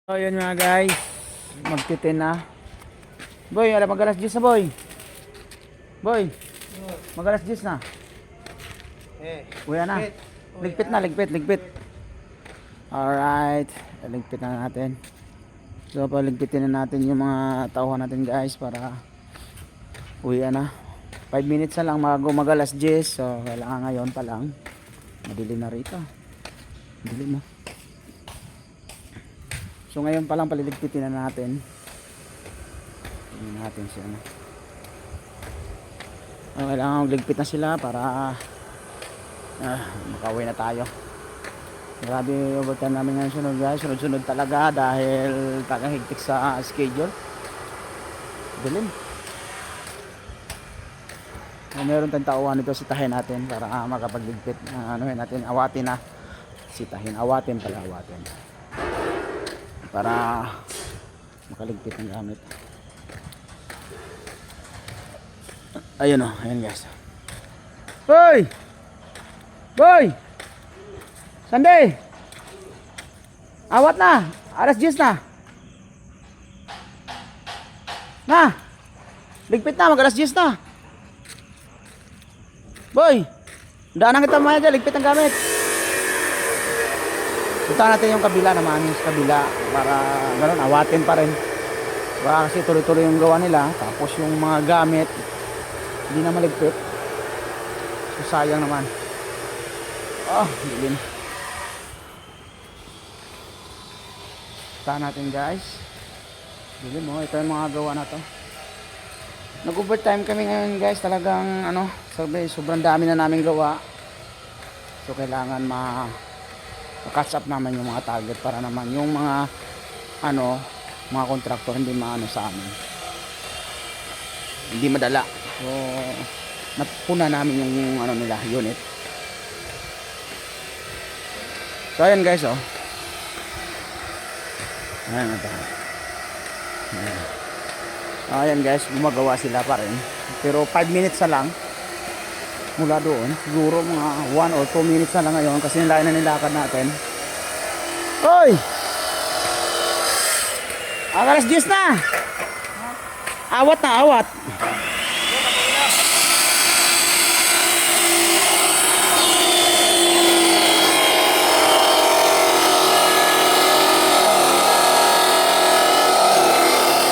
So yun mga guys, magtitin na. Boy, alam mag alas 10 na boy. Boy, mag alas 10 na. Uwi na. Ligpit na, ligpit. Alright, ligpit na natin. So paligpitin na natin yung mga tauhan natin guys para uwi na. 5 minutes na lang mag alas 10. So kailangan ngayon pa lang. Madilim na rito. Madilim na. So ngayon pa lang paliligpitin na natin. Tingnan natin siya. Kailangan magligpit na sila para makauwi na tayo. Grabe overtime namin ngayon sunod guys. Sunod talaga dahil talagang higtik sa schedule. Dilim. Meron tayong tauhan ito, sitahin natin para makapagligpit. Natin, awatin na. Sitahin, awatin. Para makaligpit ng gamit. Ayun o, ayun guys. Boy! Sunday! Awat na! Alas 10 na! Ligpit na, mag alas 10 na! Boy! Daanan kita maya dyan, ligpit ang gamit. Punta natin yung kabila naman, yung kabila para gano'n, awatin pa rin. Baka kasi tuloy-tuloy yung gawa nila. Tapos yung mga gamit hindi na maligpit. So sayang naman. Dilim. Punta natin guys. Dilim mo, ito yung mga gawa na to. Nag-overtime kami ngayon guys. Talagang sobrang dami na namin gawa. So kailangan catch up naman yung mga target para naman yung mga mga contractor hindi maano sa amin, hindi madala. So napuna namin yung nila unit. So ayan guys ayan guys, gumagawa sila pa rin pero 5 minutes na lang mula doon, siguro mga 1 or 2 minutes na lang ngayon kasi nilakad natin. Hoy! Alas 10 na! Awat na, awat!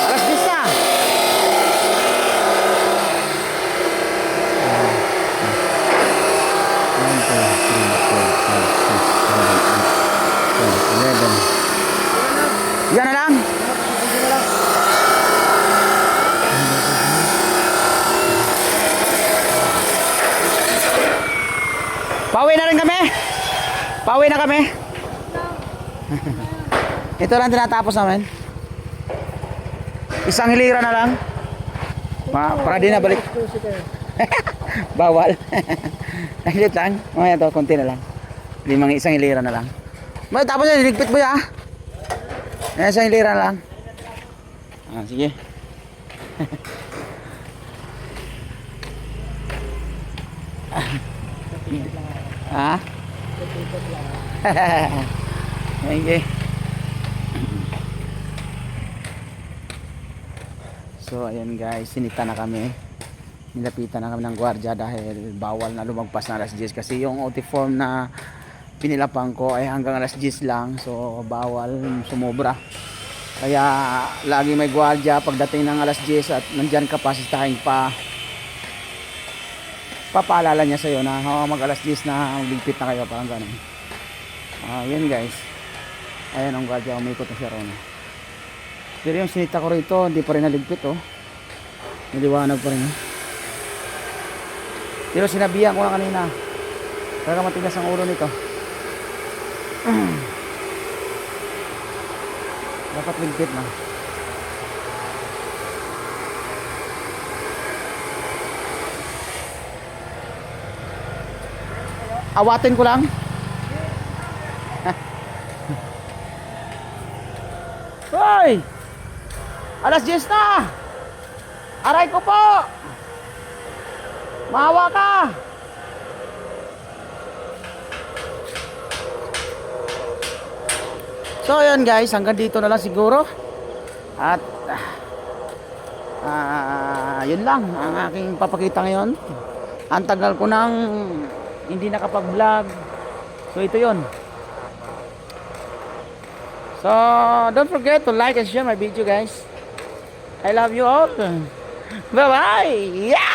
Alas 10 na! Yan na lang. Pauwi na rin kami. Pauwi na kami. Ito lang tinatapos namin. Isang hilira na lang. Para di na balik. Bawal. Naglit lang. Mamaya to, konti na lang. Isang hilira na lang. Tapos yan, niligpit mo ya. Isang hilira na lang. Sige. Okay. So ayan guys, sinita na kami. Nilapitan na kami ng gwardiya dahil bawal na lumagpas na alas 10 kasi yung OT form na pinilapang ko ay hanggang alas 10 lang. So bawal sumobra. Kaya lagi may gwardiya pagdating ng alas 10 at nandyan ka pa, sistahin pa. Papaalala niya sa'yo na mag alas 10 na magligpit na kayo, parang ganun. Yan guys. Ayan ang gwardiya, umikot na siya ron. Pero yung sinita ko rito, hindi pa rin naligpit niliwanag pa rin Pero sinabihan ko na kanina. Kaya matigas ang ulo nito. Dapat ligpit na. Awatin ko lang. Hoy! Alas 10 na! Aray ko po! Maawa ka! So ayun guys, hanggang dito na lang siguro. At yun lang ang aking papakita ngayon. Ang tagal ko nang hindi nakapag-vlog. So ito yun. So don't forget to like and share my video guys. I love you all. Bye bye. Yeah!